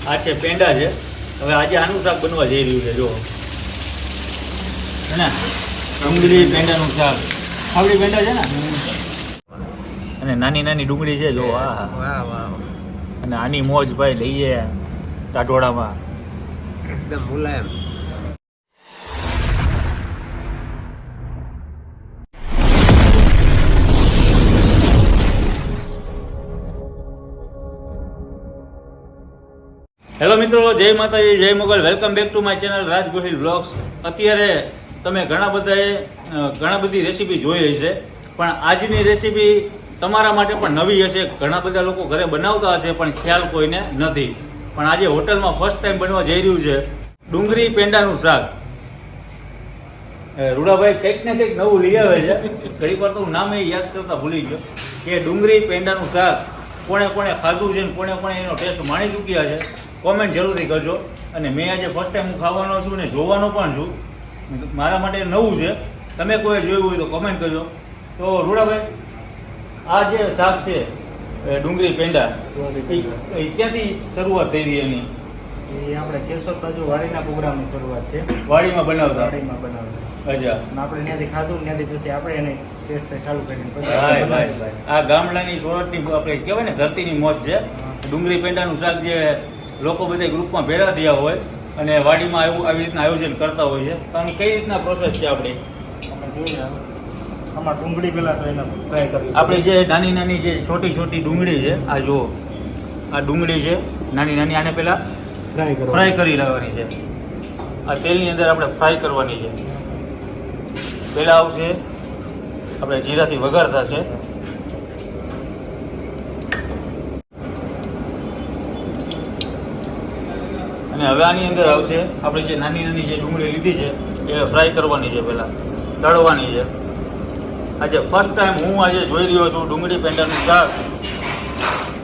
આ છે પેંડા છે. હવે આજે આનું શાક બનવા જઈ રહ્યું છે. જો હે ને ડુંગળી પેંડાનું શાક. આવડી પેંડા છે ને અને નાની નાની ડુંગળી છે. જો હા વાહ વાહ અને આની મોજ ભાઈ લઈએ ટાટોળામાં. એકદમ મુલાયમ. હેલો મિત્રો, જય માતાજી, જય Mogal. Welcome back to my channel Raj Gohil vlogs. અત્યારે તમે ઘણા બધી રેસીપી જોઈ હશે, પણ આજની રેસીપી તમારા માટે પણ નવી હશે. ઘણા બધા લોકો ઘરે બનાવતા હશે પણ ખ્યાલ કોઈને નથી. પણ આજે હોટલમાં ફર્સ્ટ ટાઈમ બનવા જઈ રહ્યું છે ડુંગળી પેંડાનું શાક. રૂડાભાઈ કંઈક ને કંઈક નવું લઈ આવે છે. ઘણી વાર તો હું નામે યાદ કરતા ભૂલી ગયો કે ડુંગળી પેંડાનું શાક કોણે કોણે ખાધું છે ને કોણે કોણે એનો ટેસ્ટ માણી ચૂક્યા છે. કોમેન્ટ જરૂરથી કરજો. અને મેં આજે ફર્સ્ટ ટાઈમ હું ખાવાનો છું ને જોવાનો પણ છું. મારા માટે નવું છે. તમે કોઈ જોયું હોય તો કોમેન્ટ કરજો. તો રૂડાભાઈ, આ જે શાક છે ડુંગળી પેંડા, એ ક્યાંથી શરૂઆત થઈ રહી એની? એ આપણે કેશોદ બાજુ વાડીના પ્રોગ્રામની શરૂઆત છે. વાડીમાં બનાવતા? વાડીમાં બનાવતા. અચ્છા. આપણે ત્યાંથી ખાધું, ત્યાંથી પછી આપણે એને ટેસ્ટ ચાલુ કરીને ભાઈ ભાઈ ભાઈ, આ ગામડાની સોરઠની આપણે કહેવાય ને ધરતીની મોજ છે. ડુંગળી પેંડાનું શાક જે લોકો બધા ગ્રુપમાં ભેગા થયા હોય અને વાડીમાં આવી રીતના આયોજન કરતા હોય છે. તો આમ કઈ રીતના પ્રોસેસ છે આપણી? જોઈએ આમાં ડુંગળી પહેલાં તો એને ફ્રાય કરવી. આપણે જે નાની નાની જે છોટી છોટી ડુંગળી છે, આ જુઓ આ ડુંગળી છે નાની નાની, આને પહેલાં ફ્રાય કરી લેવાની છે. આ તેલની અંદર આપણે ફ્રાય કરવાની છે. પહેલાં આવશે આપણે જીરાથી વઘારતા છે. અને હવે આની અંદર આવશે આપણે જે નાની નાની જે ડુંગળી લીધી છે એ ફ્રાય કરવાની છે, પહેલાં તળવાની છે. આજે ફર્સ્ટ ટાઈમ હું આજે જોઈ રહ્યો છું ડુંગળી પેંડાનું શાક.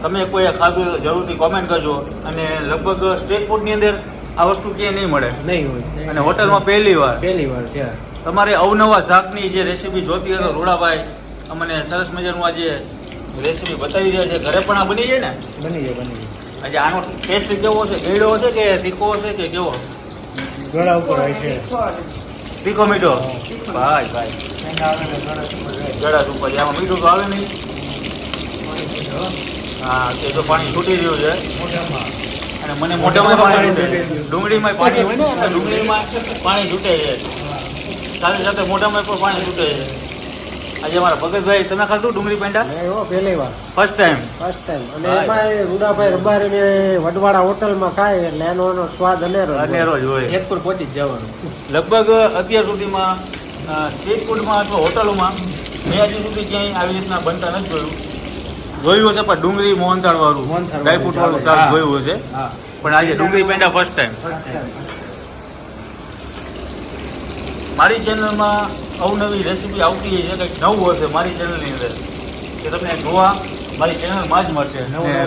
તમે કોઈએ ખાધું તો જરૂરથી કોમેન્ટ કરજો. અને લગભગ સ્ટ્રીટ ફૂડની અંદર આ વસ્તુ ક્યાંય નહીં મળે, નહીં હોય. અને હોટલમાં પહેલી વાર છે. તમારે અવનવા શાકની જે રેસીપી જોતી હોય તો રૂડાભાઈ અમને સરસ મજાનું આજે રેસીપી બતાવી રહ્યા છે. ઘરે પણ આ બની જાય ને? બની જાય. આજે આનો ટેસ્ટ કેવો છે? ગળ્યો હશે કે તીખો હશે કે કેવો? ગળા ઉપર હોય છે. તીખો મીઠો? ભાઈ ભાઈ, ગળા ઉપર આમાં મીઠું તો આવે નહીં. હા, તે તો પાણી છૂટી રહ્યું છે અને મને મોઢામાં પાણી છૂટે. ડુંગળીમાં પાણી હોય ને, ડુંગળીમાં પાણી છૂટે છે, સાથે સાથે મોઢામાં પણ પાણી છૂટે છે. આજે અમારા ભગતભાઈ, તમે ખાધું ડુંગળી પેંડા? પહેલી વાર, ફર્સ્ટ ટાઈમ. અને એમાં રૂડાભાઈ રબારીને વડવાડા હોટલમાં ખાય એટલે એનો સ્વાદ અનેરો જ હોય. જેતપુર પહોંચી જ જવાનું. લગભગ અત્યાર સુધીમાં સ્ટ્રીટ ફૂડમાં અથવા હોટલોમાં મેં હજી સુધી ક્યાંય આવી રીતના બનતા નથી જોયું. જોયું હશે પણ ડુંગળી મોહનથાળ વાળું, ડ્રાયફ્રૂટ વાળું શાક જોયું હશે, પણ આજે ડુંગળી પેંડા ફર્સ્ટ ટાઈમ. મારી ચેનલમાં અવનવી રેસીપી આવતી છે, કંઈક નવું હશે મારી ચેનલની અંદર કે તમને જોવા મારી ચેનલમાં જ મળશે.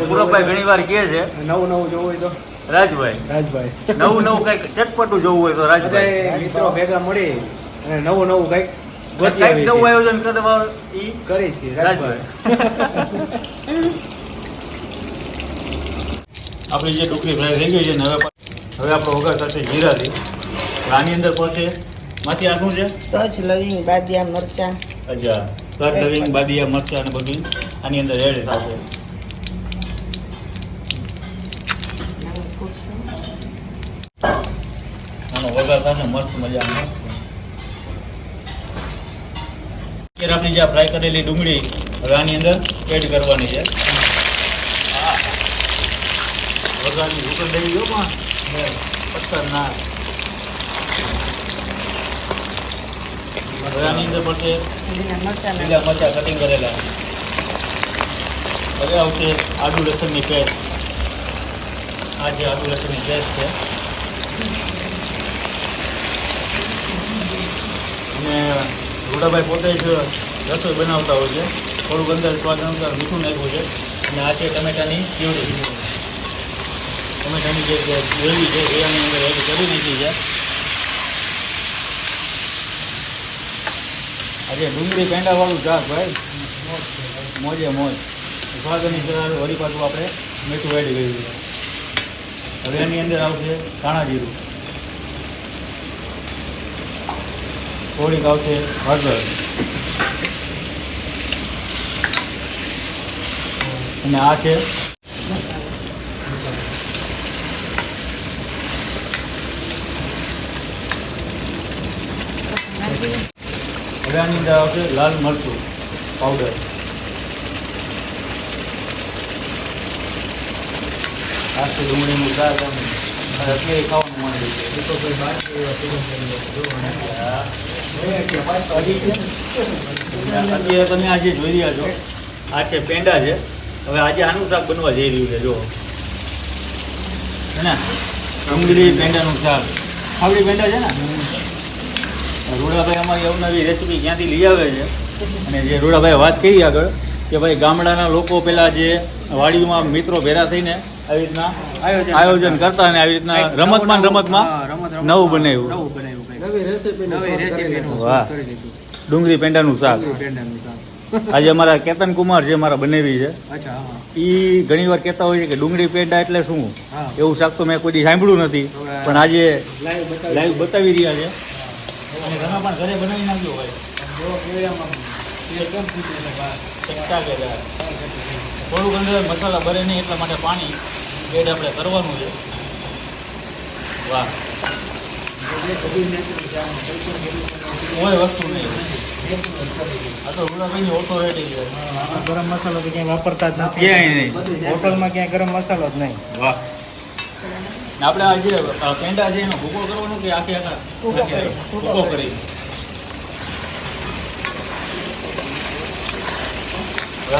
પૂરબભાઈ ઘણી વાર કહે છે નવું જોવું હોય તો રાજભાઈ નવું કંઈક ચટપટું જોવું હોય તો રાજભાઈ મિત્રો ભેગા મળી અને નવું કંઈક કંઈક નવું આયોજન કરવા ઈ કરી છે રાજભાઈ. આપણી જે ડુંગળી ફ્રાય થઈ ગઈ છે ને, હવે આપણો વઘાર થશે જીરાથી. આની અંદર પડશે માથી આ શું છે? તજ, લવિંગ, બાદિયા, મરચાં. અચ્છા, તજ, લવિંગ, બાદિયા, મરચાં અને બધું આની અંદર એડ થશે. આનો વઘાર થશે મસ્ત મજાનો. અત્યારે આપણી જે ફ્રાય કરેલી ડુંગળી હવે આની અંદર એડ કરવાની છે. વઘારની હુકમ દેવી જો પણ પથ્થર ના. હવે આની અંદર પડશે લીલા મરચાં કટિંગ કરેલા. હવે આવશે આદુ લસણની પેસ્ટ. આ જે આદુ લસણની પેસ્ટ છે, અને રૂડાભાઈ પોતે જ રસોઈ બનાવતા હોય છે. થોડુંક અંદર સ્વાદ અનુસાર મીઠું નાખ્યું છે. અને આ છે ટમેટાની પ્યુરી. ટમેટાની જે ગ્રેવી છે એ આની અંદર એડ કરી નાખી છે. આજે ડુંગળી પેંડાવાળું શાક ભાઈ મોજે મોજ. સ્વાદ અનુસાર વળી પાછું આપણે મીઠું એડ કર્યું છે. હવે એની અંદર આવશે ધાણા જીરું, થોડીક આવશે હળદર અને આ છે હવે આની અંદર આવશે લાલ મરચું પાવડર, આ છે ડુંગળીનું શાક. અત્યારે ખાવાનું માંડી અત્યારે તમે આ જે જોઈ રહ્યા છો આ છે પેંડા છે. હવે આજે આનું શાક બનવા જઈ રહ્યું છે. જો હે ને ડુંગળી પેંડાનું શાક. આવડી પેંડા છે ને રૂડાભાઈ અમારી અવનવી રેસીપી ક્યાંથી લઈ આવે છે. અને જે રૂડાભાઈ વાત કરી આગળ કે ભાઈ ગામડાના લોકો પેલા જે વાડીમાં મિત્રો ભેગા થઈને આવી રીતના આયોજન કરતા અને આવી રીતના રમતમાં નવું બનાવ્યું. નવી રેસીપી વાહ, ડુંગળી પેંડાનું શાક. આજે અમારા કેતન કુમાર જે મારા બનાવી છે એ ઘણી વાર કહેતા હોય છે કે ડુંગળી પેંડા એટલે શું. એવું શાક તો મેં કોઈ દી સાંભળ્યું નથી, પણ આજે લાઈવ બતાવી રહ્યા છે. અને તમે પણ ઘરે બનાવી નાખ્યો ભાઈ. થોડુંક અંદર મસાલા ભરે નહીં એટલા માટે પાણી એડ આપણે કરવાનું છે. વાહ, કોઈ વસ્તુ નહીં. આ તો રૂડાભાઈની ઓથોરિટી છે. ગરમ મસાલો તો ક્યાંય વાપરતા જ નથી. ક્યાંય નહીં. હોટલમાં ક્યાંય ગરમ મસાલો જ નહીં. વાહ. ને આપણે આ જે પેંડા છે એનો ભૂકો કરવાનો કે આખે આખા ભૂકો કરી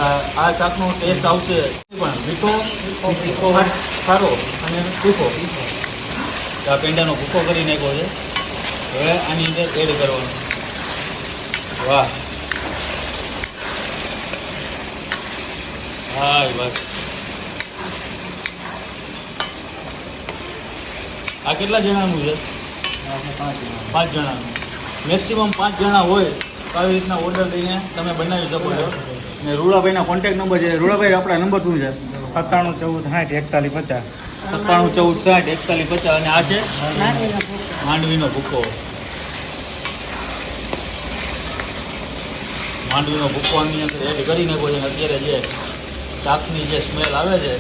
આ શાકનો ટેસ્ટ આવશે પણ મીઠો સારો અને તીખો. આ પેંડાનો ભૂકો કરી નાખ્યો છે. હવે આની અંદર એડ કરવાનો. વાહ, હા બસ. આ કેટલા જણાનું છે? 5 જણાનું. મેક્સિમમ 5 જણા હોય તો આવી રીતના ઓર્ડર દઈને તમે બનાવી શકો છો. અને રૂડાભાઈના કોન્ટેક્ટ નંબર છે. રૂડાભાઈ આપણા નંબર શું છે? 97 14 60 41 50. 97 14 60 41 50. અને આ છે માંડવીનો ભૂકો. માંડવીનો ભૂકો આની અંદર એડ કરી નાખો છે. અત્યારે જે શાકની જે સ્મેલ આવે છે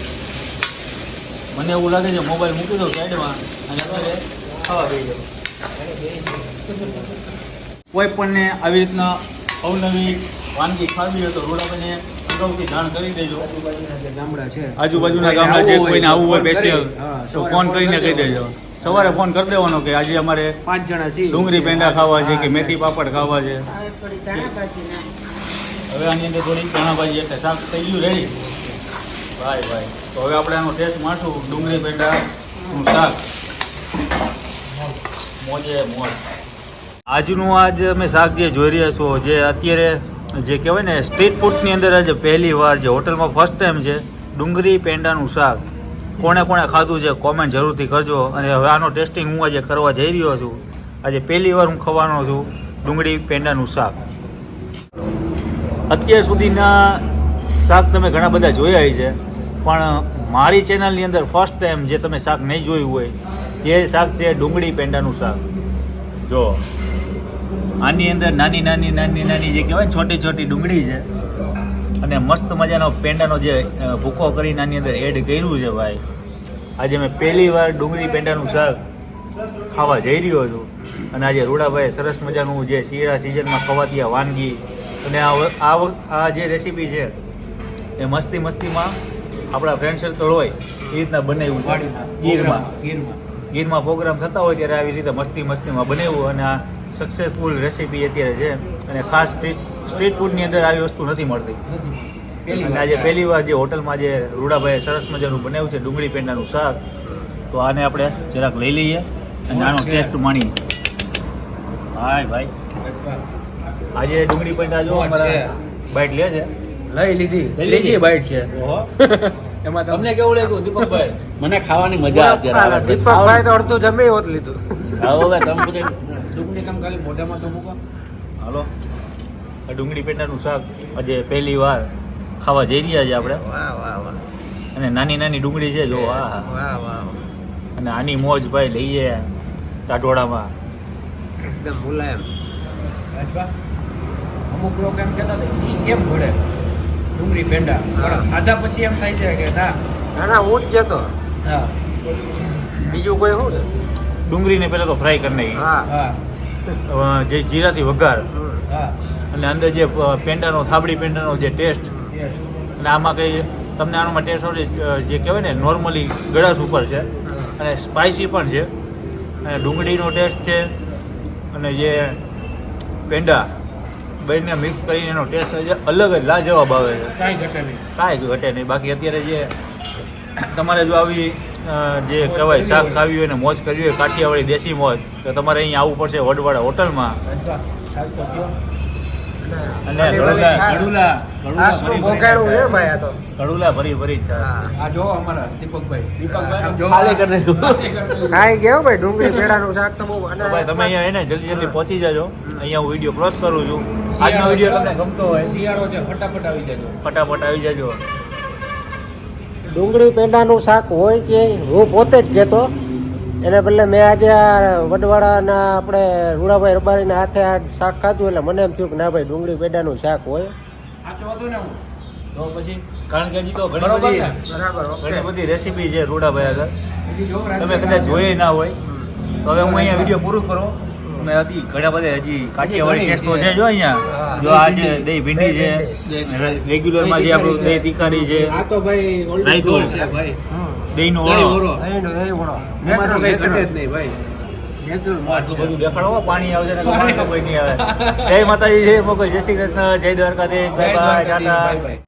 મને એવું લાગે છે મોબાઈલ મૂકી દો સાઈડમાં અને અત્યારે ખાવા બેસી જાઓ. કોઈ પણને આવી રીતના અવનવી વાનગી ખાવી હોય તો રૂડાભાઈને અગાઉથી જાણ કરી દેજો. આજુબાજુના ગામડા જે કોઈને આવવું હોય સ્પેશિયલ તો ફોન કરીને કહી દેજો. સવારે ફોન કરી દેવાનો કે આજે અમારે 5 જણા છીએ. ડુંગળી પેંડા ખાવા છે કે મેથી પાપડ ખાવા છે. હવે થોડી ધાણા ભાજી નાખી. હવે આની અંદર થોડી ધાણા ભાજી એટલે શાક થઈ ગયું રેડી. ભાઈ ભાઈ તો હવે આપણે આનો ટેસ્ટ માણશું. ડુંગળી પેંડાનું શાક મોજે મોજ. આજનું આજ અમે શાક જે જોઈ રહ્યા છો જે અત્યારે જે કહેવાય ને સ્ટ્રીટ ફૂડની અંદર આજે પહેલી વાર જે હોટલમાં ફર્સ્ટ ટાઈમ છે ડુંગળી પેંડાનું શાક. કોણે કોણે ખાધું છે કોમેન્ટ જરૂરથી કરજો. અને હવે આનો ટેસ્ટિંગ હું આજે કરવા જઈ રહ્યો છું. આજે પહેલી વાર હું ખાવાનો છું ડુંગળી પેંડાનું શાક. અત્યાર સુધીના શાક તમે ઘણા બધા જોયા છે, પણ મારી ચેનલની અંદર ફર્સ્ટ ટાઈમ જે તમે શાક નહીં જોયું હોય જે શાક છે ડુંગળી પેંડાનું શાક. જો આની અંદર નાની નાની નાની નાની જે કહેવાય છોટી છોટી ડુંગળી છે અને મસ્ત મજાનો પેંડાનો જે ભૂકો કરીને આની અંદર એડ કર્યું છે. ભાઈ આજે મેં પહેલી વાર ડુંગળી પેંડાનું શાક ખાવા જઈ રહ્યો છું. અને આજે રૂડાભાઈ સરસ મજાનું જે શિયાળા સિઝનમાં ખવાતી આ વાનગી અને આ જે રેસીપી છે એ મસ્તીમાં આપણા ફ્રેન્ડ સર્કલ હોય એ રીતના બનાવ્યું છે. ગીરમાં પ્રોગ્રામ થતા હોય ત્યારે આવી રીતે મસ્તીમાં બનાવ્યું અને આ સક્સેસફુલ રેસીપી અત્યારે છે. અને ખાસ સ્ટ્રીટ ફૂડની અંદર આવી વસ્તુ નથી મળતી. અને આજે પહેલી વાર જે હોટલમાં જે રૂડાભાઈએ સરસ મજાનું બનાવ્યું છે ડુંગળી પેંડાનું શાક, તો આને આપણે જરાક લઈ લઈએ અને આનો ટેસ્ટ માણીએ. ભાઈ આજે ડુંગળી પેંડા જો અમારા બાઈટ લે છે. લઈ લીધી બાઈટ છે. એમાં તમને કેવું લાગ્યું દીપકભાઈ? મને ખાવાની મજા અત્યારે આવે. દીપકભાઈ તો અડધું જમી હોત લીધું. હવે તમે બધે ડુંગળી તમે ખાલી મોઢામાં તો મૂકો. હાલો, આ ડુંગળી પેંડાનું શાક આજે પહેલી વાર ખાવા જઈ રહ્યા છે આપણે. વાહ વાહ વાહ અને નાની નાની ડુંગળી છે જો. વાહ વાહ. અને આની મોજ ભાઈ લઈએ ટાટોળામાં. એકદમ મુલાયમ. રાજભા, અમુક લોકો એમ કહેતા હતા ઈ કેમ ભળે ડુંગળી પેંડા પણ ખાધા પછી એમ થાય છે કે ના ના હું જ કહેતો હા બીજું કોઈ શું છે. ડુંગળીને પહેલાં તો ફ્રાય કરી નાખી, હા હા જે જીરાથી વઘાર હા અને અંદર જે પેંડાનો થાબડી પેંડાનો જે ટેસ્ટ, યસ અને આમાં કંઈ તમને આનામાં ટેસ્ટ આવડે જે કહેવાય ને નોર્મલી ગળાશ ઉપર છે અને સ્પાઇસી પણ છે અને ડુંગળીનો ટેસ્ટ છે અને જે પેંડા બંને મિક્સ કરીને એનો ટેસ્ટ છે અલગ જ લાજવાબ આવે છે. કાંઈ ઘટે નહીં. કાંઈ ઘટે નહીં. બાકી અત્યારે જે તમારે જો આવી જે કહેવાય શાક ખાવી હોય ને મોજ કરવી હોય કાઠિયાવાડી દેશી મોજ, તો તમારે અહીંયા આવવું પડશે વડવાડા હોટલમાં. રાજભા, છાશ તો પીઓ. અને ગળુલા મોકાણું છે ભાઈ આ તો. ગળુલા ભરી ભરી જ છે. આ જો અમારા દીપકભાઈ આમ જો. ખાલી કરી ખાલી કરી નાખ્યું. ખાઈ ગયો ભાઈ ડુંગળી પેડાનું શાક તો બહુ. અને તો ભાઈ તમે અહીંયા એને જલ્દી જલ્દી પહોંચી જાજો. અહીંયા હું વિડીયો ક્લોઝ કરું છું. આજનો વિડીયો તમને ગમતો હોય શિયાળો છે ફટાફટ આવી જજો. ફટાફટ આવી જાજો. ડુંગળી પેંડાનું શાક હોય કે હું પોતે જ કહેતો, એને બદલે મેં આજે આ વડવાડાના આપણે રૂડાભાઈ રબારીના હાથે આ શાક ખાધું એટલે મને એમ થયું કે ના ભાઈ ડુંગળી પેંડાનું શાક હોય. સાચું હતું ને હું તો પછી કારણ કે હજી તો ઘણી બરોબર બધી ને? બરાબર ઘણી બધી રેસીપી છે રૂડાભાઈ આગળ, હજી જો તમે કદાચ જોઈએ ના હોય તો હવે હું અહીંયા વિડીયો પૂરું કરું. મેં હજી ઘણા બધા હજી કાઠિયાવાડી ટેસ્ટ તો છે જો અહીંયા જો આ છે દહીં ભીંડી છે, રેગ્યુલરમાં જે આપણું દહીં તીખારી છે, આ તો ભાઈ રાયતું ઓલ્ડ છે ભાઈ. દહીંનો દહીં ઓળો. ઓળો. દહીં વડો એમાં તો કઈ ઘટે જ નહીં ભાઈ. નેચરલ આટલું બધું દેખાડો પાણી આવશે ને પાણી તો કોઈ નહીં આવે. જય માતાજી, જય મોગલ, જય શ્રી કૃષ્ણ, જય દ્વારકાધીશ, જય બાય, ટાટા. Bye bye.